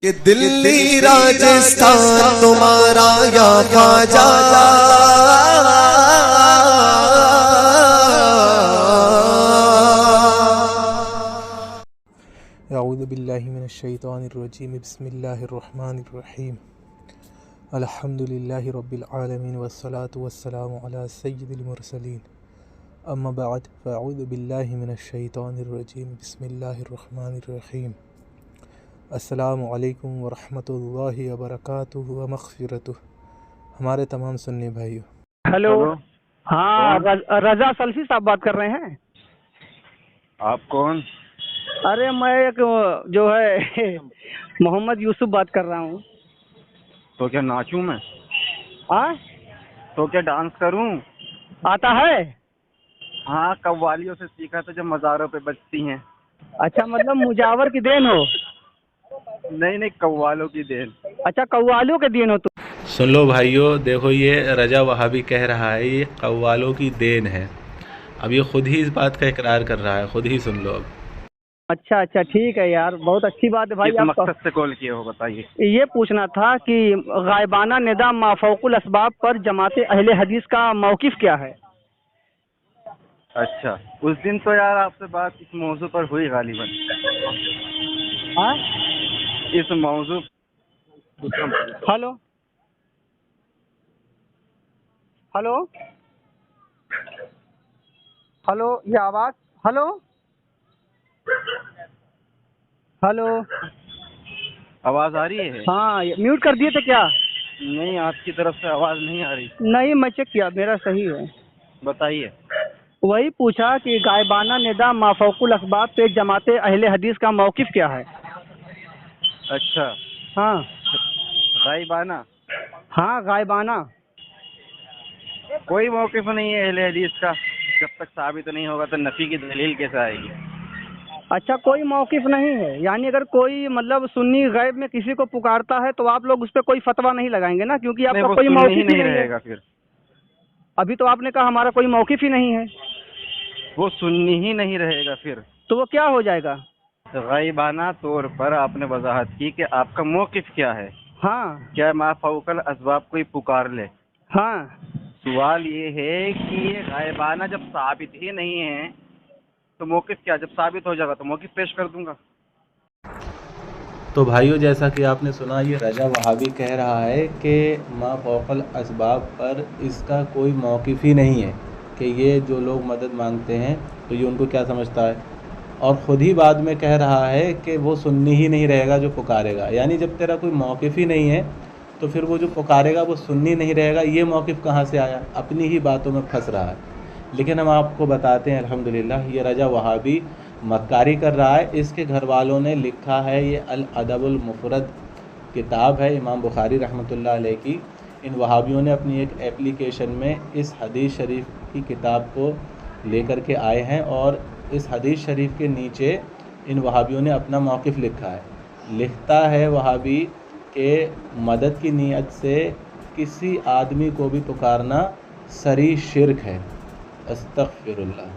کہ دلی راجستھان تمہارا یا خواجہ اعوذ باللہ من الشیطان الرجیم بسم اللہ الرحمن الرحیم الحمد للہ رب العالمین والصلاة والسلام علی سید المرسلین اما بعد فاعوذ باللہ من الشیطان الرجیم بسم اللہ الرحمن الرحیم السلام علیکم ورحمۃ اللہ وبرکاتہ ومغفرتہ۔ ہمارے تمام سنی بھائیوں، ہیلو، ہاں رضا سلفی صاحب بات کر رہے ہیں؟ آپ کون؟ ارے میں ایک جو ہے محمد یوسف بات کر رہا ہوں۔ تو کیا ناچوں میں؟ ہاں، تو کیا ڈانس کروں؟ آتا ہے؟ ہاں، قوالیوں سے سیکھا تھا جو مزاروں پہ بجتی ہیں۔ اچھا، مطلب مجاور کی دین ہو؟ نہیں، قوالوں کی دین۔ اچھا، قوالوں کے دین ہو تو؟ سن لو بھائیو، دیکھو یہ رجا وہابی کہہ رہا ہے یہ قوالوں کی دین ہے۔ اب یہ خود ہی اس بات کا اقرار کر رہا ہے، خود ہی سن لو اب۔ اچھا ٹھیک ہے یار، بہت اچھی بات ہے بھائی۔ کس آپ مقصد سے کال کیے ہو بتائیے؟ یہ پوچھنا تھا کہ غائبانہ ندا مافوق الاسباب پر جماعت اہل حدیث کا موقف کیا ہے؟ اچھا، اس دن تو یار آپ سے بات اس موضوع پر ہوئی غالباً۔ ہاں، اس موضوع ہلو ہلو ہلو، یہ آواز، ہلو ہلو، آواز آ رہی ہے؟ ہاں، میوٹ کر دیے تھے کیا؟ نہیں، آپ کی طرف سے آواز نہیں آ رہی۔ نہیں، میں چیک کیا، میرا صحیح ہے۔ بتائیے۔ وہی پوچھا کہ غائبانہ ندا مافوق الاسباب پہ جماعت اہل حدیث کا موقف کیا ہے؟ اچھا، ہاں غائبانہ ہاں، غائبانہ کوئی موقف نہیں ہے اہل حدیث کا۔ جب تک ثابت نہیں ہوگا تو نفی کی دلیل کیسے آئے گی؟ اچھا، کوئی موقف نہیں ہے، یعنی اگر کوئی مطلب سنی غیب میں کسی کو پکارتا ہے تو آپ لوگ اس پہ کوئی فتویٰ نہیں لگائیں گے نا، کیونکہ آپ نہیں، کا وہ کوئی سننی موقف ہی ہی نہیں نہیں رہے ہے۔ گا پھر۔ ابھی تو آپ نے کہا ہمارا کوئی موقف ہی نہیں ہے، وہ سننی ہی نہیں رہے گا پھر۔ تو وہ کیا ہو جائے گا؟ غائبانہ طور پر آپ نے وضاحت کی کہ آپ کا موقف کیا ہے۔ ہاں کیا ما فوق الاسباب کوئی پکار لے؟ ہاں، سوال یہ ہے کہ یہ غائبانہ جب ثابت ہی نہیں ہے تو موقف کیا؟ جب ثابت ہو جائے گا تو موقف پیش کر دوں گا۔ تو بھائیو، جیسا کہ آپ نے سنا، یہ رجا وہابی کہہ رہا ہے کہ ما فوق الاسباب پر اس کا کوئی موقف ہی نہیں ہے، کہ یہ جو لوگ مدد مانگتے ہیں تو یہ ان کو کیا سمجھتا ہے، اور خود ہی بعد میں کہہ رہا ہے کہ وہ سننی ہی نہیں رہے گا جو پکارے گا۔ یعنی جب تیرا کوئی موقف ہی نہیں ہے تو پھر وہ جو پکارے گا وہ سننی نہیں رہے گا۔ یہ موقف کہاں سے آیا؟ اپنی ہی باتوں میں پھنس رہا ہے۔ لیکن ہم آپ کو بتاتے ہیں الحمدللہ یہ رجا وہابی مکاری کر رہا ہے۔ اس کے گھر والوں نے لکھا ہے، یہ الادب المفرد کتاب ہے امام بخاری رحمۃ اللہ علیہ کی۔ ان وہابیوں نے اپنی ایک ایپلیکیشن میں اس حدیث شریف کی کتاب کو لے کر کے آئے ہیں، اور اس حدیث شریف کے نیچے ان وہابیوں نے اپنا موقف لکھا ہے۔ لکھتا ہے وہابی کہ مدد کی نیت سے کسی آدمی کو بھی پکارنا صریح شرک ہے، استغفر اللہ،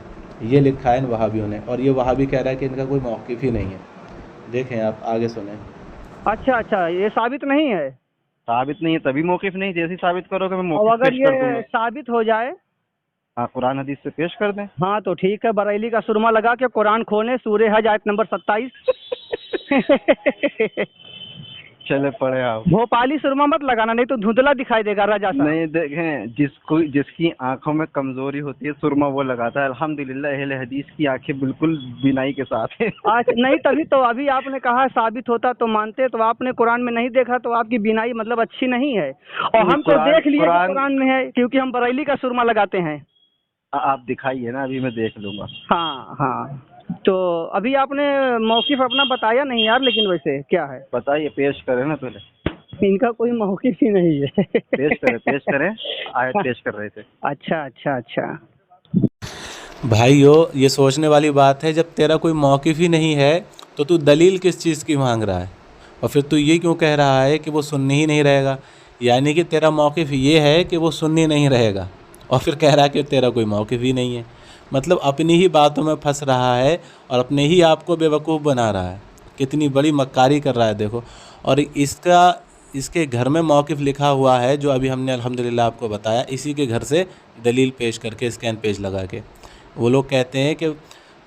یہ لکھا ہے ان وہابیوں نے، اور یہ وہابی کہہ رہا ہے کہ ان کا کوئی موقف ہی نہیں ہے۔ دیکھیں آپ آگے سنیں۔ اچھا، یہ ثابت نہیں ہے؟ ثابت نہیں ہے تبھی موقف نہیں، جیسے ثابت کرو گے میں اور موقف اگر پیش کر دوں یہ گا۔ ثابت ہو جائے؟ ہاں، قرآن حدیث سے پیش کر دیں۔ ہاں تو ٹھیک ہے، بریلی کا سرما لگا کے قرآن کھولیں، سورہ حج آیت نمبر 27۔ چلے پڑھے آپ۔ بھوپالی سرما مت لگانا، نہیں تو دھندلا دکھائی دے گا رجا صاحب۔ نہیں، دیکھیں، جس کی آنکھوں میں کمزوری ہوتی ہے سرما وہ لگاتا ہے۔ الحمدللہ اہل حدیث کی آنکھیں بالکل بینائی کے ساتھ ہیں۔ نہیں، تبھی تو ابھی آپ نے کہا ثابت ہوتا تو مانتے، تو آپ نے قرآن میں نہیں دیکھا تو آپ کی بینائی مطلب اچھی نہیں ہے، اور ہم تو دیکھ لیے کہ قرآن میں ہے، کیونکہ ہم بریلی کا سرما لگاتے ہیں۔ آپ دکھائیے نا، ابھی میں دیکھ لوں گا۔ ہاں، تو ابھی آپ نے موقف اپنا بتایا نہیں یار، لیکن ویسے کیا ہے؟ بتائیے، پیش کریں نا پہلے۔ ان کا کوئی موقف ہی نہیں ہے۔ پیش کریں، آیت پیش کر رہے تھے۔ اچھا۔ بھائیو، یہ سوچنے والی بات ہے، جب تیرا کوئی موقف ہی نہیں ہے تو دلیل کس چیز کی مانگ رہا ہے؟ اور پھر تو یہ کیوں کہہ رہا ہے کہ وہ سننی ہی نہیں رہے گا؟ یعنی کہ تیرا موقف یہ ہے کہ وہ سننی نہیں رہے گا، اور پھر کہہ رہا ہے کہ تیرا کوئی موقف ہی نہیں ہے۔ مطلب اپنی ہی باتوں میں پھنس رہا ہے اور اپنے ہی آپ کو بے وقوف بنا رہا ہے۔ کتنی بڑی مکاری کر رہا ہے دیکھو۔ اور اس کے گھر میں موقف لکھا ہوا ہے جو ابھی ہم نے الحمدللہ آپ کو بتایا، اسی کے گھر سے دلیل پیش کر کے اسکین پیج لگا کے وہ لوگ کہتے ہیں کہ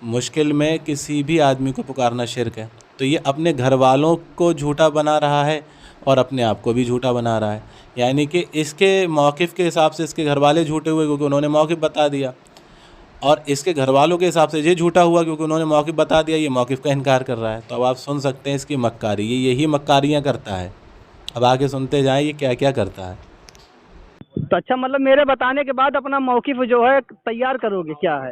مشکل میں کسی بھی آدمی کو پکارنا شرک ہے. تو یہ اپنے گھر والوں کو جھوٹا بنا رہا ہے اور اپنے آپ کو بھی جھوٹا بنا رہا ہے. یعنی کہ اس کے موقف کے حساب سے اس کے گھر والے جھوٹے ہوئے کیونکہ انہوں نے موقف بتا دیا، اور اس کے گھر والوں کے حساب سے یہ جھوٹا ہوا کیونکہ انہوں نے موقف بتا دیا، یہ موقف کا انکار کر رہا ہے. تو اب آپ سن سکتے ہیں اس کی مکاری، یہ یہی مکاریاں کرتا ہے. اب آگے سنتے جائیں یہ کیا کیا کرتا ہے. تو اچھا، مطلب میرے بتانے کے بعد اپنا موقف جو ہے تیار کرو گے کیا ہے؟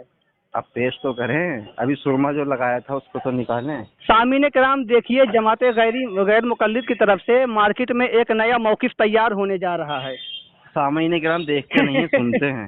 آپ پیش تو کریں، ابھی سرما جو لگایا تھا اس کو تو نکالیں. سامعین کرام دیکھیے، جماعت غیر مقلد کی طرف سے مارکیٹ میں ایک نیا موقف تیار ہونے جا رہا ہے. سامعین کرام دیکھتے نہیں ہیں، سنتے ہیں.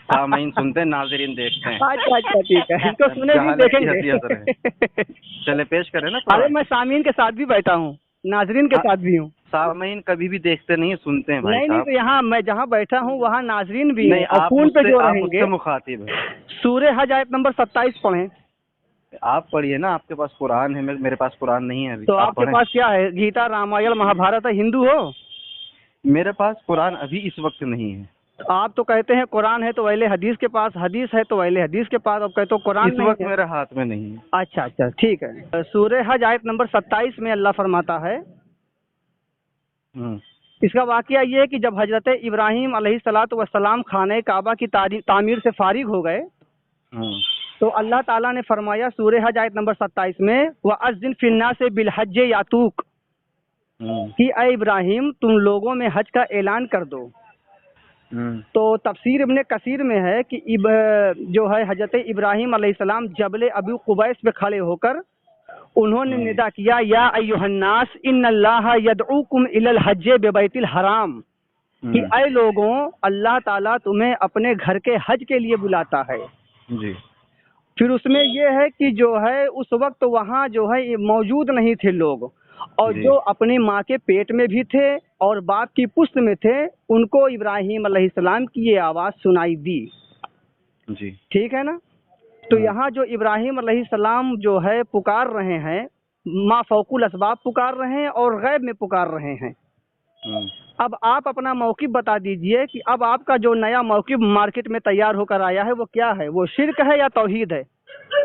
سامعین سنتے ہیں، ناظرین دیکھتے ہیں. اچھا اچھا ٹھیک ہے، ان کو سنے بھی دیکھیں گے. چلے پیش کریں نا. ارے میں سامعین کے ساتھ بھی بیٹھا ہوں، ناظرین کے ساتھ بھی ہوں. سامعین کبھی بھی دیکھتے نہیں ہیں، سنتے ہیں بھائی نہیں صاحب. تو یہاں میں جہاں بیٹھا ہوں وہاں ناظرین بھی ہیں نہیں، اور فون پہ جو رہیں مجھ گے. سے مخاطب ہیں. سورہ حج آیت نمبر 27 پڑھیں. آپ پڑھیے نا، آپ کے پاس قرآن ہے، میرے پاس قرآن نہیں ہے ابھی. تو آپ کے پاس کیا ہے؟ گیتا، رامائن، مہا بھارت ہے؟ ہندو ہو؟ میرے پاس قرآن ابھی اس وقت نہیں ہے. آپ تو کہتے ہیں قرآن ہے تو اہل حدیث کے پاس، حدیث ہے تو اہل حدیث کے پاس، اب کہتے ہو قرآن اس وقت میرے ہاتھ میں نہیں ہے. اچھا اچھا ٹھیک ہے. سورہ حج آیت نمبر 27 میں اللہ فرماتا ہے، اس کا واقعہ یہ ہے کہ جب حضرت ابراہیم علیہ الصلاۃ والسلام خانہ کعبہ کی تعمیر سے فارغ ہو گئے تو اللہ تعالیٰ نے فرمایا سورہ حج آیت نمبر 27 میں، وَأَذِّن فِي النَّاسِ بِالْحَجِّ يَأْتُوكَ، کہ اے ابراہیم تم لوگوں میں حج کا اعلان کر دو. تو تفسیر ابن کثیر میں ہے کہ جو ہے حضرت ابراہیم علیہ السلام جبل ابو قبیس پہ کھڑے ہو کر انہوں نے ندا کیا، یا ایھا الناس ان اللہ یدعوکم الی الحج ببیت الحرام، کہ اے لوگوں اللہ تعالیٰ تمہیں اپنے گھر کے حج کے لیے بلاتا ہے. جی. پھر اس میں یہ ہے کہ جو ہے اس وقت وہاں جو ہے موجود نہیں تھے لوگ، اور جو اپنی ماں کے پیٹ میں بھی تھے اور باپ کی پشت میں تھے ان کو ابراہیم علیہ السلام کی یہ آواز سنائی دی. جی ٹھیک ہے نا. تو یہاں جو ابراہیم علیہ السلام جو ہے پکار رہے ہیں، ما فوق الاسباب پکار رہے ہیں اور غیب میں پکار رہے ہیں. اب آپ اپنا موقف بتا دیجئے کہ اب آپ کا جو نیا موقف مارکیٹ میں تیار ہو کر آیا ہے وہ کیا ہے؟ وہ شرک ہے یا توحید ہے؟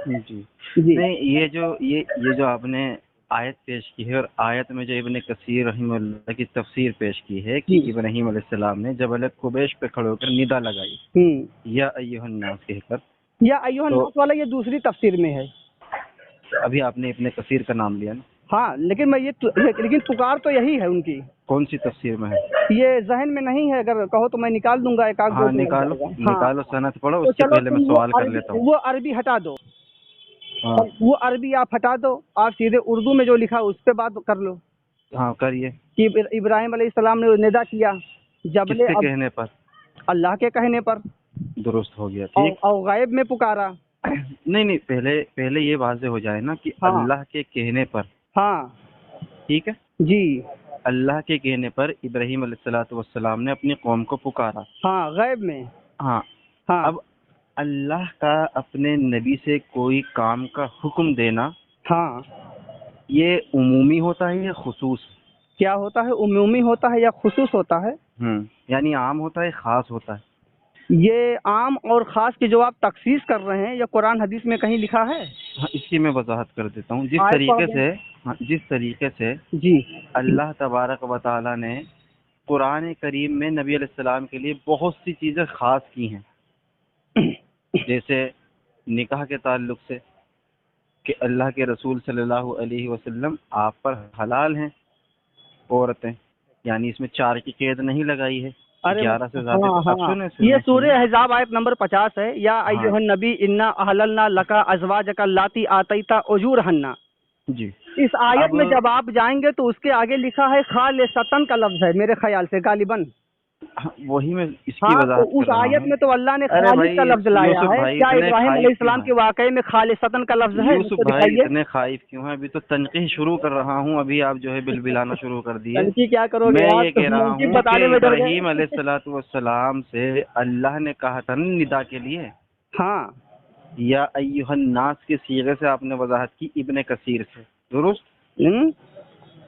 جی نہیں، یہ جو آپ نے آیت پیش کی ہے، اور آیت میں جو ابن کثیر رحمہ اللہ کی تفسیر پیش کی ہے کہ ابراہیم علیہ السلام نے جبل قبیش پہ کھڑے ہو کر ندا لگائی یا ایھا الناس کہہ کر، یا ایھا الناس والا یہ دوسری تفسیر میں ہے. ابھی آپ نے ابن کثیر کا نام لیا نا. ہاں لیکن لیکن پکار تو یہی ہے ان کی. کون سی تفسیر میں ہے؟ یہ ذہن میں نہیں ہے، اگر کہو تو میں نکال دوں گا ایک آدھ. ہاں نکالو سند پڑھو، اس سے پہلے میں سوال کر لیتا ہوں. وہ عربی ہٹا دو، وہ عربی آپ ہٹا دو، آپ سیدھے اردو میں جو لکھا اس پہ بات کر لو. ہاں کریے. کہ ابراہیم علیہ السلام نے ندا کیا جبل کس کے کہنے پر؟ اللہ کے کہنے پر. درست ہو گیا. ٹھیک. اور غیب میں پکارا. نہیں پہلے یہ واضح ہو جائے نا کہ اللہ کے کہنے پر. ہاں ٹھیک ہے جی. اللہ کے کہنے پر ابراہیم علیہ الصلوۃ والسلام نے اپنی قوم کو پکارا. ہاں غیب میں. ہاں. اب اللہ کا اپنے نبی سے کوئی کام کا حکم دینا، ہاں، یہ عمومی ہوتا ہے یا خصوص؟ کیا ہوتا ہے؟ عمومی ہوتا ہے یا خصوص ہوتا ہے؟ یعنی عام ہوتا ہے، خاص ہوتا ہے؟ یہ عام اور خاص کی جو آپ تخصیص کر رہے ہیں یا قرآن حدیث میں کہیں لکھا ہے؟ اس کی میں وضاحت کر دیتا ہوں. جس طریقے سے جی اللہ تبارک و تعالی نے قرآن کریم میں نبی علیہ السلام کے لیے بہت سی چیزیں خاص کی ہیں، جیسے نکاح کے تعلق سے کہ اللہ کے رسول صلی اللہ علیہ وسلم آپ پر حلال ہیں عورتیں، یعنی اس میں 4 کی قید نہیں لگائی ہے، 11 سے زیادہ. یہ سورہ احزاب آیت نمبر 50 ہے. یا ایھا النبی انا احللنا لک ازواجک اللاتی آتیت اجورہن. جی. اس آیت میں جب آپ جائیں گے تو اس کے آگے لکھا ہے خالصتاً کا لفظ ہے میرے خیال سے غالباً. وہی میں اس کی وضاحت اس آیت میں تو اللہ نے خالص کا لفظ لایا ہے. کیا ابراہیم علیہ السلام کے واقعے میں خالصتاً کا لفظ ہے؟ یوسف بھائی اتنے خائف کیوں ہیں؟ ابھی تو تنقیح شروع کر رہا ہوں، ابھی آپ جو ہے بلبلانا شروع کر دیے. تنقیح کیا کرو گے؟ میں یہ کہہ رہا ہوں کہ ابراہیم علیہ الصلوۃ والسلام سے اللہ نے کہا تھا ندا کے لیے. ہاں. یا ایھا الناس کے صیغے سے آپ نے وضاحت کی ابن کثیر سے. درست.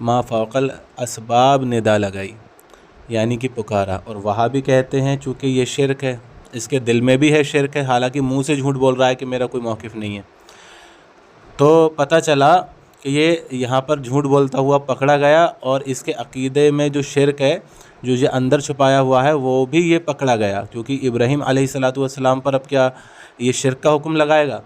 ما فوق الاسباب ندا لگائی، یعنی کہ پکارا. اور وہاں بھی کہتے ہیں چونکہ یہ شرک ہے، اس کے دل میں بھی ہے شرک ہے، حالانکہ منہ سے جھوٹ بول رہا ہے کہ میرا کوئی موقف نہیں ہے. تو پتہ چلا کہ یہ یہاں پر جھوٹ بولتا ہوا پکڑا گیا، اور اس کے عقیدے میں جو شرک ہے، جو یہ اندر چھپایا ہوا ہے، وہ بھی یہ پکڑا گیا. کیونکہ ابراہیم علیہ السلام پر اب کیا یہ شرک کا حکم لگائے گا؟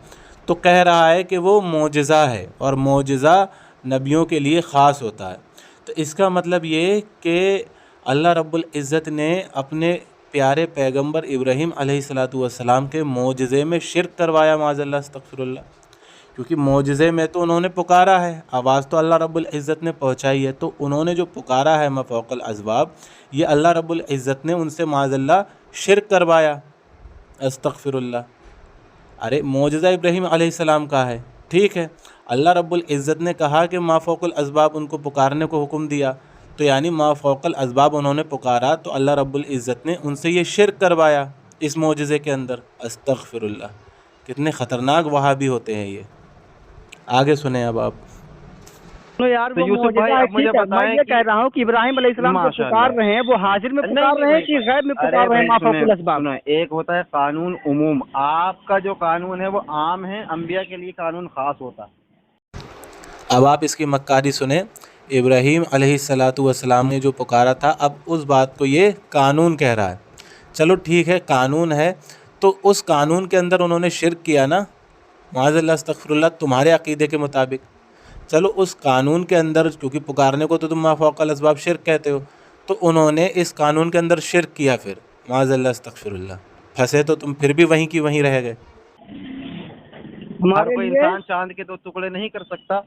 تو کہہ رہا ہے کہ وہ معجزہ ہے، اور معجزہ نبیوں کے لیے خاص ہوتا ہے. تو اس کا مطلب یہ کہ اللہ رب العزت نے اپنے پیارے پیغمبر ابراہیم علیہ السلام کے معجزے میں شرک کروایا، معاذ اللہ، استغفر اللہ. کیونکہ معجزے میں تو انہوں نے پکارا ہے، آواز تو اللہ رب العزت نے پہنچائی ہے، تو انہوں نے جو پکارا ہے ما فوق الاسباب، یہ اللہ رب العزت نے ان سے معاذ اللہ شرک کروایا، استغفر اللہ. ارے معجزہ ابراہیم علیہ السلام کا ہے، ٹھیک ہے، اللہ رب العزت نے کہا کہ ما فوق الاسباب ان کو پکارنے کو حکم دیا، تو یعنی ما فوق الاسباب انہوں نے پکارا، تو اللہ رب العزت نے ان سے یہ شرک کروایا اس معجزے کے اندر، استغفر اللہ. کتنے خطرناک وہابی ہوتے ہیں یہ. آگے سنیں اب آپ. تو یار تو وہ یوسف معجزہ بھائی ہے، اب مجھے ٹھیک ہے، میں بتائیں یہ کہ کہہ رہا ہوں کہ ابراہیم علیہ السلام جو ماشاء پکار اللہ، رہے ہیں وہ حاضر میں پکار رہے ہیں کہ غیب میں پکار رہے ہیں ما فوق الاسباب؟ سنیں، ایک ہوتا ہے قانون عموم، آپ کا جو قانون ہے وہ عام ہے، انبیاء کے لیے قانون خاص ہوتا ہے. اب آپ اس کی مکاری سنیں. ابراہیم علیہ السلام نے جو پکارا تھا، اب اس بات کو یہ قانون کہہ رہا ہے. چلو ٹھیک ہے، قانون ہے، تو اس قانون کے اندر انہوں نے شرک کیا نا، معاذ اللہ استغفر اللہ، تمہارے عقیدے کے مطابق. چلو اس قانون کے اندر، کیونکہ پکارنے کو تو تم ما فوق الاسباب شرک کہتے ہو، تو انہوں نے اس قانون کے اندر شرک کیا، پھر معاذ اللہ استغفر اللہ پھنسے تو تم پھر بھی وہیں کی وہیں رہ گئے. ہر ہمارے کوئی لیے انسان چاند کے 2 ٹکڑے نہیں کر سکتا،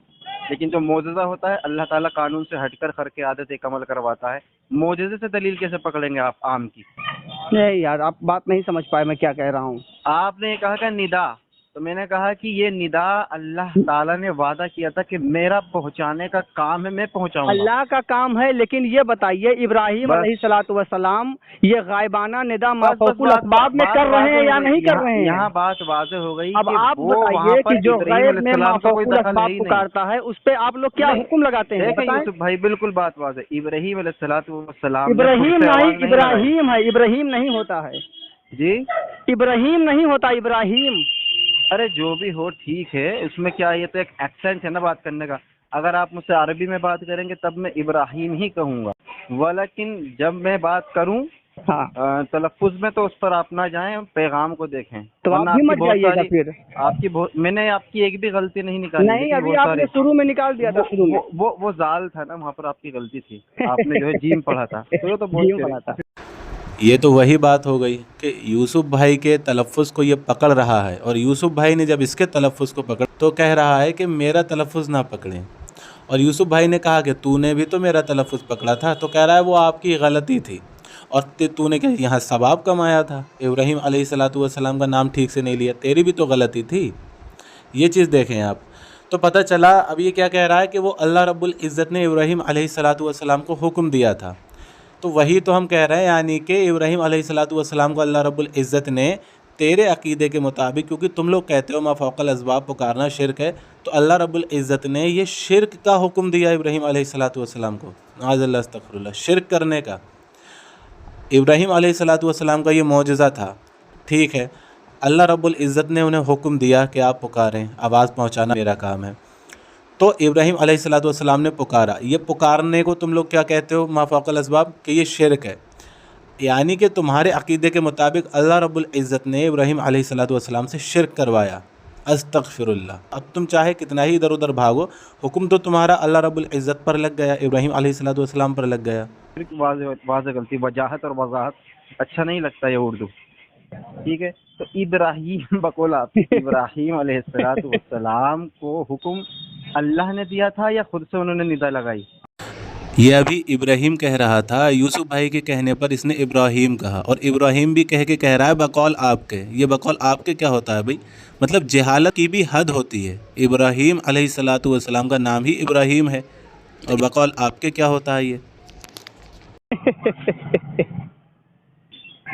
لیکن جو معجزہ ہوتا ہے اللہ تعالیٰ قانون سے ہٹ کر خرق عادت ایک عمل کرواتا ہے. معجزے سے دلیل کیسے پکڑیں گے آپ عام کی؟ نہیں یار، آپ بات نہیں سمجھ پائے میں کیا کہہ رہا ہوں. آپ نے یہ کہا کہ ندا، تو میں نے کہا کہ یہ ندا اللہ تعالیٰ نے وعدہ کیا تھا کہ میرا پہنچانے کا کام ہے، میں پہنچاؤں گا. اللہ کا کام ہے، لیکن یہ بتائیے ابراہیم بس- علیہ السلام یہ غائبانہ ندا ما بس- فوق بس بات- الاسباب میں بات کر رہے واضح ہیں یا ہو گئی. نہیں کر رہے ہیں؟ یہاں بات واضح ہو گئی اب کہ آپ وہ وہاں بتائیے پر کہ جو ابراہیم غیب علیہ میں ما السلام کا فوق کوئی دخل ہے الاسباب ہی نہیں. پکارتا ہے اس پہ آپ لوگ کیا حکم لگاتے ہیں؟ دیکھیں بتائیں. یوسف بھائی، بالکل بات واضح. ابراہیم علیہ السلام ابراہیم نہیں، ابراہیم ہے، ابراہیم نہیں ہوتا ہے، جی. ابراہیم نہیں ہوتا، ابراہیم. ارے جو بھی ہو ٹھیک ہے، اس میں کیا، یہ تو ایک ایکسنٹ ہے نا بات کرنے کا. اگر آپ مجھ سے عربی میں بات کریں گے تب میں ابراہیم ہی کہوں گا، ولیکن جب میں بات کروں ہاں تلفظ میں تو اس پر آپ نہ جائیں، پیغام کو دیکھیں. تو آپ ورنہ بھی کی مت بہت جائیے گا ساری- پھر. آپ کی میں نے آپ کی ایک بھی غلطی نہیں نکالی، نہیں، لیکن ابھی بہت آپ نے ساری. شروع میں نکال دیا تھا، شروع میں وہ زال تھا نا، وہاں پر آپ کی غلطی تھی. آپ نے جو ہے جیم پڑھا تھا، تو یہ تو جیوں بہت پڑا تھا. یہ تو وہی بات ہو گئی کہ یوسف بھائی کے تلفظ کو یہ پکڑ رہا ہے، اور یوسف بھائی نے جب اس کے تلفظ کو پکڑ تو کہہ رہا ہے کہ میرا تلفظ نہ پکڑیں. اور یوسف بھائی نے کہا کہ تو نے بھی تو میرا تلفظ پکڑا تھا، تو کہہ رہا ہے وہ آپ کی غلطی تھی، اور تو نے کہ یہاں ثواب کمایا تھا، ابراہیم علیہ السلام کا نام ٹھیک سے نہیں لیا، تیری بھی تو غلطی تھی. یہ چیز دیکھیں آپ. تو پتہ چلا اب یہ کیا کہہ رہا ہے کہ وہ اللہ رب العزت نے ابراہیم علیہ السلام کو حکم دیا تھا. تو وہی تو ہم کہہ رہے ہیں، یعنی کہ ابراہیم علیہ السلام کو اللہ رب العزت نے تیرے عقیدے کے مطابق، کیونکہ تم لوگ کہتے ہو ما فوق الاسباب پکارنا شرک ہے، تو اللہ رب العزت نے یہ شرک کا حکم دیا ابراہیم علیہ السلام کو، معاذ اللہ استغفر اللہ، شرک کرنے کا. ابراہیم علیہ السلام کا یہ معجزہ تھا، ٹھیک ہے، اللہ رب العزت نے انہیں حکم دیا کہ آپ پکاریں، آواز پہنچانا میرا کام ہے. تو ابراہیم علیہ السلام نے پکارا. یہ پکارنے کو تم لوگ کیا کہتے ہو ما فوق الاسباب، کہ یہ شرک ہے. یعنی کہ تمہارے عقیدے کے مطابق اللہ رب العزت نے ابراہیم علیہ السلام سے شرک کروایا، استغفر اللہ. اب تم چاہے کتنا ہی ادھر ادھر بھاگو، حکم تو تمہارا اللہ رب العزت پر لگ گیا، ابراہیم علیہ السلام پر لگ گیا. واضح غلطی، وجاہت اور وضاحت اچھا نہیں لگتا یہ اردو، ٹھیک ہے. تو ابراہیم بقول آپ ابراہیم علیہ السلام کو حکم اللہ نے دیا تھا یا خود سے انہوں نے ندا لگائی؟ یہ ابھی ابراہیم کہہ رہا تھا، یوسف بھائی کے کہنے پر اس نے ابراہیم کہا، اور ابراہیم بھی کہہ رہا ہے بقول آپ کے. یہ بقول آپ کے کیا ہوتا ہے بھائی؟ مطلب جہالت کی بھی حد ہوتی ہے. ابراہیم علیہ السلام کا نام ہی ابراہیم ہے، اور بقول آپ کے کیا ہوتا ہے یہ؟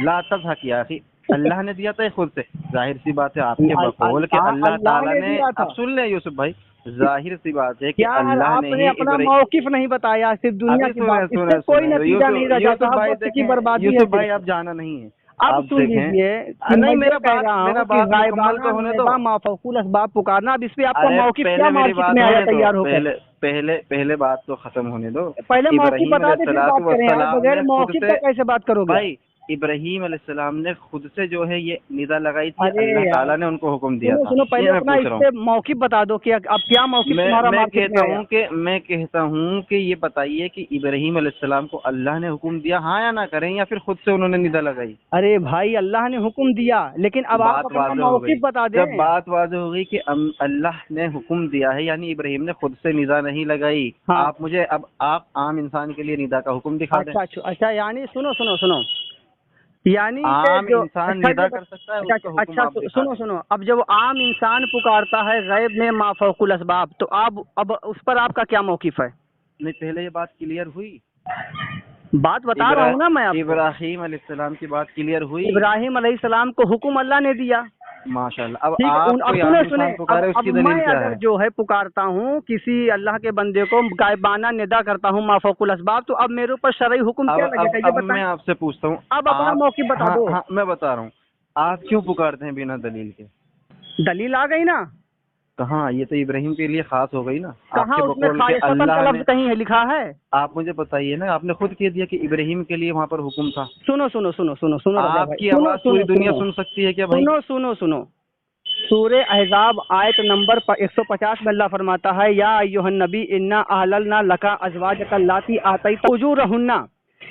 لا تضحک یا اخی، اللہ نے دیا تھا خود سے. ظاہر سی بات ہے آپ کے بقول کہ اللہ تعالیٰ نے، اب سن لیں یوسف بھائی، ظاہر سی بات ہے کہ یار اللہ آپ نے نے ہی اپنا موقف نہیں بتایا، صرف دنیا کی بات، اس سے کوئی نتیجہ نہیں رہ جاتا، وقت کی بربادی ہے۔ یوسف بھائی آپ جانا نہیں ہے، اب سن لیجیے، نہیں میرا بات مکمل تو ہونے دو۔ مافوقل اسباب پکارنا، اب اس پہ آپ کا ارے موقف پہلے کیا میری مارکیٹ بات میں آیا ہونے دو، تیار ہو کر؟ پہلے بات تو ختم ہونے دو۔ پہلے موقف ابراہیم بتا علیہ دے پھر بات کریں یار، السلام بغیر نے خود موقف سے، کا کیسے بات کرو گے؟ بھائی ابراہیم علیہ السلام نے خود سے جو ہے یہ ندا لگائی تھی، ارے اللہ یار، تعالیٰ نے ان کو حکم دیا تھا۔ سنو پہلے یہ میں اپنا پوچھ اس رہا پہ ہوں، موقف بتا دو کہ اب کیا موقف تمہارا مارکیٹ میں آیا؟ میں کہتا ہوں کہ یہ بتائیے کہ ابراہیم علیہ السلام کو اللہ نے حکم دیا ہاں یا نہ کریں، یا پھر خود سے انہوں نے ندا لگائی؟ ارے بھائی اللہ نے حکم دیا، لیکن اب آپ بات اپنا واضح ہو گئی، موقف بتا دیں۔ جب بات واضح ہو گئی کہ اللہ نے حکم دیا ہے، یعنی ابراہیم نے خود سے ندا نہیں لگائی۔ ہاں۔ آپ مجھے اب آپ عام انسان کے لیے ندا کا حکم دکھا دیں۔ اچھا یعنی سنو یعنی کہ عام جو انسان ندا کر سکتا ہے، اس کا حکم آپ دکھا دیں۔ سنو اب جب عام انسان پکارتا ہے غیب میں ما فوق الاسباب، تو آپ اب اس پر آپ کا کیا موقف ہے؟ نہیں پہلے یہ بات کلیئر ہوئی، بات بتا رہا ہوں نا میں آپ کو۔ ابراہیم علیہ السلام کی بات کلیئر ہوئی۔ ابراہیم علیہ السلام کو حکم اللہ نے دیا، ماشاءاللہ۔ اب ٹھیک ہے، آپ اب کوئی عام انسان پکارے، اس اب کی دلیل میں کیا اگر ہے؟ جو ہے پکارتا ہوں کسی اللہ کے بندے کو غائبانہ ندا کرتا ہوں ما فوق الاسباب، تو اب میرے اوپر شرعی حکم کیا لگے گا یہ اب میں بتائیں؟ آپ سے پوچھتا ہوں، اب اپنا موقف بتا دو۔ ہاں میں بتا رہا ہوں، آپ کیوں پکارتے ہیں بنا دلیل کے؟ دلیل آ گئی نا؟ کہاں؟ یہ تو ابراہیم کے لیے خاص ہو گئی نا، آپ کہاں کے اس میں بقول کہ خالصتاً کا اللہ نے، لفظ کہیں ہے لکھا ہے؟ آپ مجھے بتائیے نا، آپ نے خود کہہ دیا کہ ابراہیم کے لیے وہاں پر حکم تھا۔ سنو آپ کی آواز پوری دنیا سن سکتی ہے کیا بھائی؟ سنو سورہ احزاب آیت نمبر 150 میں اللہ فرماتا ہے یا ایھا النبی انا احللنا لک ازواجک اللاتی آتیت اجورہن،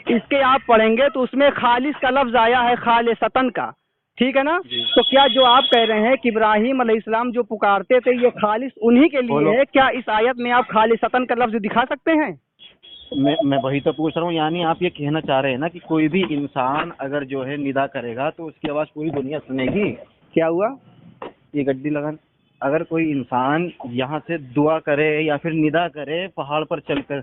اس کے آپ پڑھیں گے تو اس میں خالص کا لفظ آیا ہے، خالصتاً کا، ٹھیک ہے نا؟ تو کیا جو آپ کہہ رہے ہیں کہ ابراہیم علیہ السلام جو پکارتے تھے یہ خالص انہی کے لیے ہے، کیا اس آیت میں آپ خالصتاً کا لفظ دکھا سکتے ہیں؟ میں وہی تو پوچھ رہا ہوں، یعنی آپ یہ کہنا چاہ رہے ہیں نا کہ کوئی بھی انسان اگر جو ہے ندا کرے گا تو اس کی آواز پوری دنیا سنے گی؟ کیا ہوا؟ یہ گڈی لگا، اگر کوئی انسان یہاں سے دعا کرے یا پھر ندا کرے پہاڑ پر چل کر،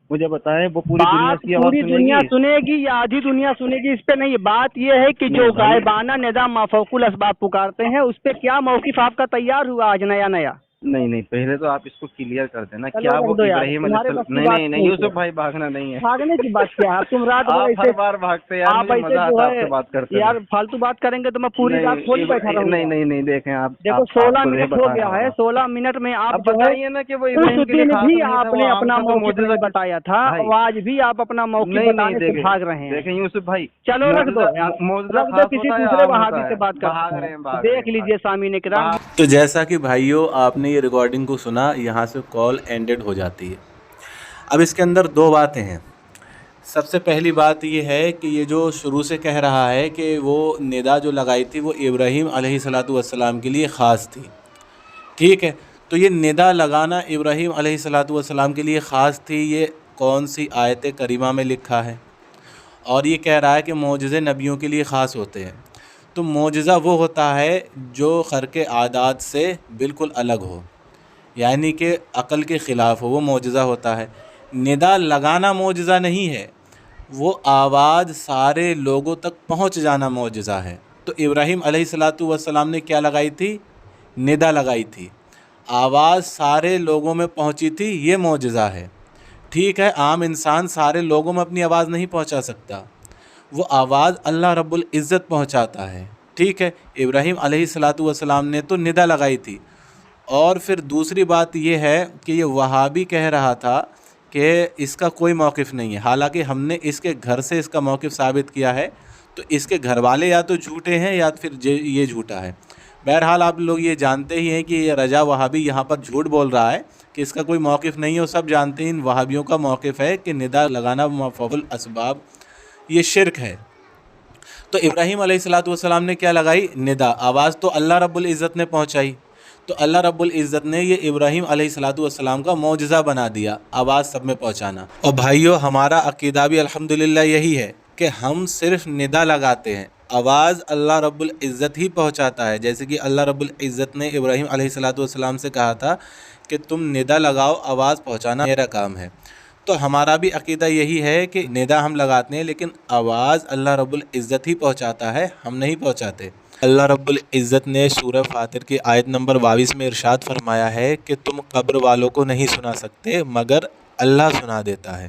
مجھے بتائیں وہ پوری دنیا کی آواز پوری سنے دنیا گی؟ سنے گی یا آدھی دنیا سنے گی، اس پہ نہیں، بات یہ ہے کہ جو غائبانہ ندا ما فوق الاسباب پکارتے ہیں اس پہ کیا موقف آپ کا تیار ہوا آج نیا؟ نہیں پہلے تو آپ اس کو کلیئر کر دینا، کیا وہ ابراہیم علیہ السلام؟ نہیں یوسف بھائی بھاگنا نہیں ہے، بھاگنے کی بات کیا ہے؟ تم رات آپ ہر بار بھاگتے ہیں، آپ مجھے مزہ آتا ہے آپ سے بات کرتے یار فالتو بات کریں گے تو میں پوری رات تھوڑی بیٹھا رہوں گا۔ نہیں دیکھیں آپ دیکھو 16 منٹ ہو گیا ہے، 16 منٹ میں آپ جو ہے نا کہ وہ اس دن بھی آپ نے اپنا موقف نہیں بتایا تھا، آج بھی آپ اپنا موقف بتانے سے بھاگ رہے ہیں۔ دیکھیں یوسف بھائی، چلو رکھ دو کسی دوسرے وہابی سے بات کرتے ہیں، دیکھ لیجئے سامعین کرام۔ تو جیسا کہ بھائیو آپ نے یہ ریکارڈنگ کو سنا، یہاں سے کال اینڈڈ ہو جاتی ہے۔ اب اس کے اندر دو باتیں ہیں۔ سب سے پہلی بات یہ ہے کہ یہ جو شروع سے کہہ رہا ہے کہ وہ ندا جو لگائی تھی وہ ابراہیم علیہ السلام کے لیے خاص تھی، ٹھیک ہے؟ تو یہ ندا لگانا ابراہیم علیہ السلام کے لیے خاص تھی، یہ کون سی آیت کریمہ میں لکھا ہے؟ اور یہ کہہ رہا ہے کہ معجزے نبیوں کے لیے خاص ہوتے ہیں۔ تو معجزہ وہ ہوتا ہے جو خرق عادات سے بالکل الگ ہو، یعنی کہ عقل کے خلاف ہو، وہ معجزہ ہوتا ہے۔ ندا لگانا معجزہ نہیں ہے، وہ آواز سارے لوگوں تک پہنچ جانا معجزہ ہے۔ تو ابراہیم علیہ السلام نے کیا لگائی تھی؟ ندا لگائی تھی، آواز سارے لوگوں میں پہنچی تھی، یہ معجزہ ہے، ٹھیک ہے؟ عام انسان سارے لوگوں میں اپنی آواز نہیں پہنچا سکتا، وہ آواز اللہ رب العزت پہنچاتا ہے، ٹھیک ہے؟ ابراہیم علیہ السلام نے تو ندا لگائی تھی۔ اور پھر دوسری بات یہ ہے کہ یہ وہابی کہہ رہا تھا کہ اس کا کوئی موقف نہیں ہے، حالانکہ ہم نے اس کے گھر سے اس کا موقف ثابت کیا ہے، تو اس کے گھر والے یا تو جھوٹے ہیں یا پھر یہ جھوٹا ہے۔ بہرحال آپ لوگ یہ جانتے ہی ہیں کہ یہ رجا وہابی یہاں پر جھوٹ بول رہا ہے کہ اس کا کوئی موقف نہیں ہے، وہ سب جانتے ہیں ان وہابیوں کا موقف ہے کہ ندا لگانا ما فوق الاسباب یہ شرک ہے۔ تو ابراہیم علیہ السلام نے کیا لگائی؟ ندا، آواز تو اللہ رب العزت نے پہنچائی، تو اللہ رب العزت نے یہ ابراہیم علیہ السلام کا معجزہ بنا دیا، آواز سب میں پہنچانا۔ اور بھائیو ہمارا عقیدہ بھی الحمدللہ یہی ہے کہ ہم صرف ندا لگاتے ہیں، آواز اللہ رب العزت ہی پہنچاتا ہے، جیسے کہ اللہ رب العزت نے ابراہیم علیہ السلام سے کہا تھا کہ تم ندا لگاؤ، آواز پہنچانا میرا کام ہے۔ تو ہمارا بھی عقیدہ یہی ہے کہ ندا ہم لگاتے ہیں لیکن آواز اللہ رب العزت ہی پہنچاتا ہے، ہم نہیں پہنچاتے۔ اللہ رب العزت نے سورہ فاطر کی آیت نمبر 22 میں ارشاد فرمایا ہے کہ تم قبر والوں کو نہیں سنا سکتے مگر اللہ سنا دیتا ہے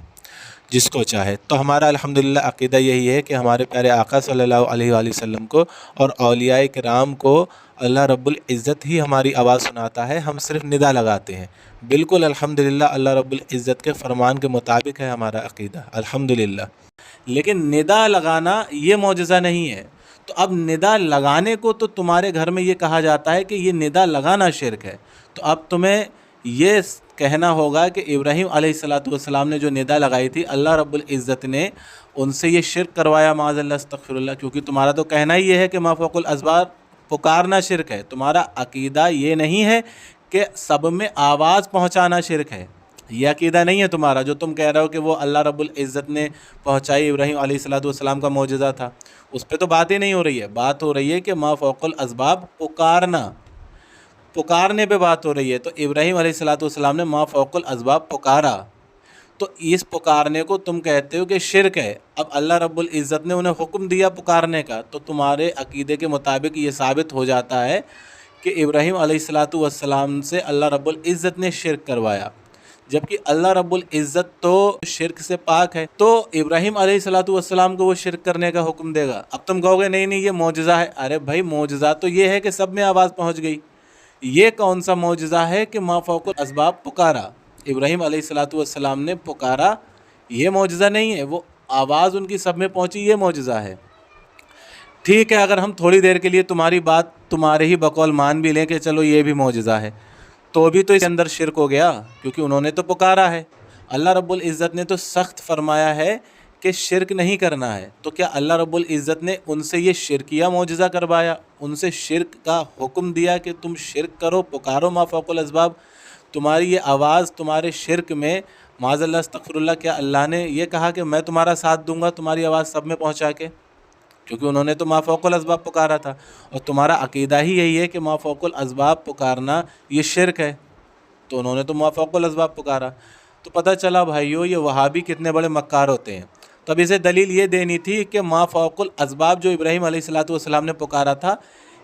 جس کو چاہے۔ تو ہمارا الحمدللہ عقیدہ یہی ہے کہ ہمارے پیارے آقا صلی اللہ علیہ وآلہ وسلم کو اور اولیاء کرام کو اللہ رب العزت ہی ہماری آواز سناتا ہے، ہم صرف ندا لگاتے ہیں۔ بالکل الحمدللہ اللہ رب العزت کے فرمان کے مطابق ہے ہمارا عقیدہ الحمدللہ۔ لیکن ندا لگانا یہ معجزہ نہیں ہے۔ تو اب ندا لگانے کو تو تمہارے گھر میں یہ کہا جاتا ہے کہ یہ ندا لگانا شرک ہے، تو اب تمہیں یہ کہنا ہوگا کہ ابراہیم علیہ السلام نے جو ندا لگائی تھی اللہ رب العزت نے ان سے یہ شرک کروایا، معاذ اللہ استغفر اللہ، کیونکہ تمہارا تو کہنا ہی یہ ہے کہ ما فوق الاسباب پکارنا شرک ہے۔ تمہارا عقیدہ یہ نہیں ہے کہ سب میں آواز پہنچانا شرک ہے، یہ عقیدہ نہیں ہے تمہارا جو تم کہہ رہے ہو کہ وہ اللہ رب العزت نے پہنچائی، ابراہیم علیہ السلام کا معجزہ تھا، اس پہ تو بات ہی نہیں ہو رہی ہے۔ بات ہو رہی ہے کہ ما فوق الاسباب پکارنے پہ بات ہو رہی ہے۔ تو ابراہیم علیہ السلام نے ما فوق الاسباب پکارا، تو اس پکارنے کو تم کہتے ہو کہ شرک ہے۔ اب اللہ رب العزت نے انہیں حکم دیا پکارنے کا، تو تمہارے عقیدے کے مطابق یہ ثابت ہو جاتا ہے کہ ابراہیم علیہ السلام سے اللہ رب العزت نے شرک کروایا، جبکہ اللہ رب العزت تو شرک سے پاک ہے، تو ابراہیم علیہ السلام کو وہ شرک کرنے کا حکم دے گا۔ اب تم کہو گے نہیں یہ معجزہ ہے، ارے بھائی معجزہ تو یہ ہے کہ سب میں آواز پہنچ گئی، یہ کون سا معجزہ ہے کہ ما فوق الاسباب پکارا، ابراہیم علیہ السلام نے پکارا، یہ معجزہ نہیں ہے، وہ آواز ان کی سب میں پہنچی، یہ معجزہ ہے۔ ٹھیک ہے، اگر ہم تھوڑی دیر کے لیے تمہاری بات تمہارے ہی بقول مان بھی لیں کہ چلو یہ بھی معجزہ ہے، تو بھی تو اس کے اندر شرک ہو گیا، کیونکہ انہوں نے تو پکارا ہے۔ اللہ رب العزت نے تو سخت فرمایا ہے کہ شرک نہیں کرنا ہے، تو کیا اللہ رب العزت نے ان سے یہ شرکیہ معجزہ کروایا، ان سے شرک کا حکم دیا کہ تم شرک کرو، پکارو ما فوق الاسباب، تمہاری یہ آواز تمہارے شرک میں معاذ اللہ استغفر اللہ، کیا اللہ نے یہ کہا کہ میں تمہارا ساتھ دوں گا تمہاری آواز سب میں پہنچا کے؟ کیونکہ انہوں نے تو ما فوق الاسباب پکارا تھا، اور تمہارا عقیدہ ہی یہی ہے کہ ما فوق الاسباب پکارنا یہ شرک ہے، تو انہوں نے تو ما فوق الاسباب پکارا۔ تو پتہ چلا بھائیو یہ وہابی کتنے بڑے مکار ہوتے ہیں۔ تو اب اسے دلیل یہ دینی تھی کہ ما فوق الاسباب جو ابراہیم علیہ السلام نے پکارا تھا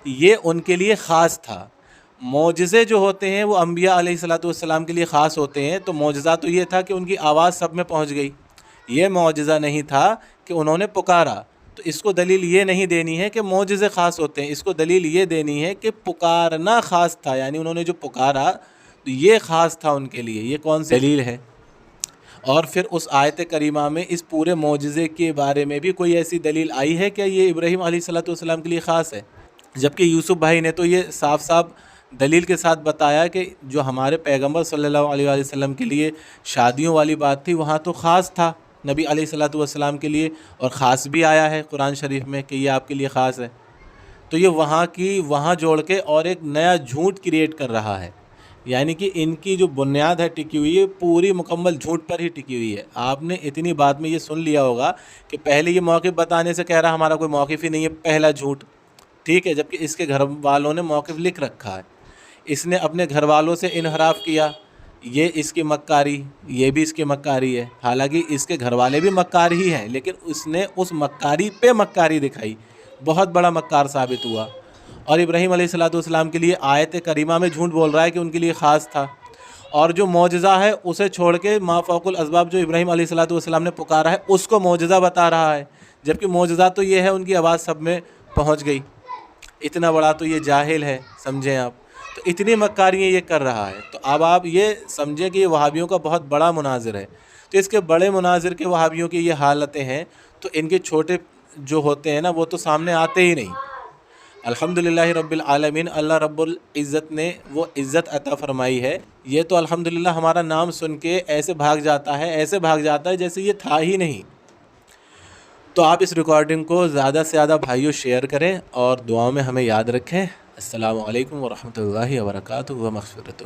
یہ ان کے لیے خاص تھا۔ معجزے جو ہوتے ہیں وہ انبیاء علیہ السلام کے لیے خاص ہوتے ہیں، تو معجزہ تو یہ تھا کہ ان کی آواز سب میں پہنچ گئی، یہ معجزہ نہیں تھا کہ انہوں نے پکارا۔ تو اس کو دلیل یہ نہیں دینی ہے کہ معجزے خاص ہوتے ہیں، اس کو دلیل یہ دینی ہے کہ پکارنا خاص تھا، یعنی انہوں نے جو پکارا تو یہ خاص تھا ان کے لیے۔ یہ کون سی دلیل ہے؟ اور پھر اس آیت کریمہ میں اس پورے معجزے کے بارے میں بھی کوئی ایسی دلیل آئی ہے کہ یہ ابراہیم علیہ السلام کے لیے خاص ہے؟ جبکہ یوسف بھائی نے تو یہ صاف صاف دلیل کے ساتھ بتایا کہ جو ہمارے پیغمبر صلی اللہ علیہ وسلم کے لیے شادیوں والی بات تھی وہاں تو خاص تھا نبی علیہ السلام کے لیے، اور خاص بھی آیا ہے قرآن شریف میں کہ یہ آپ کے لیے خاص ہے۔ تو یہ وہاں جوڑ کے اور ایک نیا جھوٹ کریٹ کر رہا ہے، یعنی کہ ان کی جو بنیاد ہے ٹکی ہوئی ہے پوری مکمل جھوٹ پر ہی ٹکی ہوئی ہے۔ آپ نے اتنی بات میں یہ سن لیا ہوگا کہ پہلے یہ موقف بتانے سے کہہ رہا ہمارا کوئی موقف ہی نہیں ہے، پہلا جھوٹ، ٹھیک ہے، جبکہ اس کے گھر والوں نے موقف لکھ رکھا ہے، اس نے اپنے گھر والوں سے انحراف کیا، یہ اس کی مکاری، یہ بھی اس کی مکاری ہے، حالانکہ اس کے گھر والے بھی مکار ہی ہیں، لیکن اس نے اس مکاری پہ مکاری دکھائی، بہت بڑا مکار ثابت ہوا۔ اور ابراہیم علیہ السلام کے لیے آیت کریمہ میں جھوٹ بول رہا ہے کہ ان کے لیے خاص تھا، اور جو معجزہ ہے اسے چھوڑ کے ما فوق الاسباب جو ابراہیم علیہ السلام نے پکارا ہے اس کو معجزہ بتا رہا ہے، جبکہ معجزہ تو یہ ہے ان کی آواز سب میں پہنچ گئی۔ اتنا بڑا تو یہ جاہل ہے، سمجھیں آپ، تو اتنی مکاریاں یہ کر رہا ہے۔ تو اب آپ یہ سمجھیں کہ یہ وہابیوں کا بہت بڑا مناظر ہے، تو اس کے بڑے مناظر کے وہابیوں کی یہ حالتیں ہیں، تو ان کے چھوٹے جو ہوتے ہیں نا وہ تو سامنے آتے ہی نہیں۔ الحمدللہ رب العالمین، اللہ رب العزت نے وہ عزت عطا فرمائی ہے، یہ تو الحمدللہ ہمارا نام سن کے ایسے بھاگ جاتا ہے جیسے یہ تھا ہی نہیں۔ تو آپ اس ریکارڈنگ کو زیادہ سے زیادہ بھائیوں شیئر کریں اور دعاؤں میں ہمیں یاد رکھیں۔ السلام علیکم ورحمۃ اللہ وبرکاتہ و مغفرتہ۔